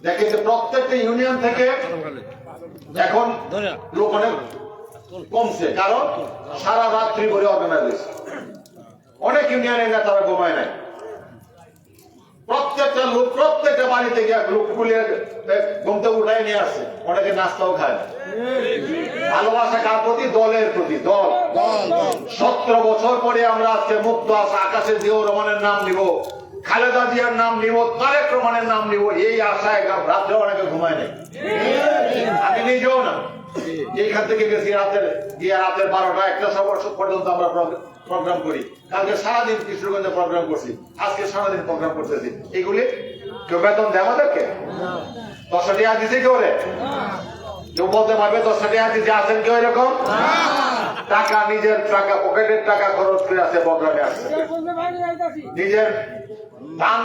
দেখেন যে প্রত্যেকটা ইউনিয়ন থেকে এখন লোক অনেক কমছে, কারণ সারা রাত্রি করে অর্গানাইজ হয়েছে। অনেক ইউনিয়নের নেতারা ঘুমায় নাই, প্রত্যেকটা লোক প্রত্যেকটা বাড়িতে গিয়ে লোক খুলে ঘুমতে উঠায় নিয়ে আসছে, অনেকে নাস্তাও খায় না। ভালোবাসা কার প্রতি? দলের প্রতি। দল 17 বছর পরে আমরা আজকে মুক্ত আকাশে জিয়াউর রহমানের নাম নিব, খালেদা জিয়ার নাম নিব, তারেক রহমানের নাম নিব, এই আশায় রাত্রে অনেকে ঘুমায় নাই। আমি নিজেও না, এইখান থেকে গেছি রাতের 12টা 1টা পর্যন্ত আমরা প্রোগ্রাম করি। কালকে সারাদিন কিশোরগঞ্জে প্রোগ্রাম করছি, আজকে সারাদিন প্রোগ্রাম করতেছি। এগুলি কেউ বেতন দেয় আমাদেরকে? 10 টাকা দিছে কেউ? কেউ বলতে পারবে 10 টাকা দিছে? আছেন কেউ এরকম? টাকা, নিজের টাকা, পকেটের টাকা খরচ করে আছে, প্রোগ্রামে আসছে, নিজের ধান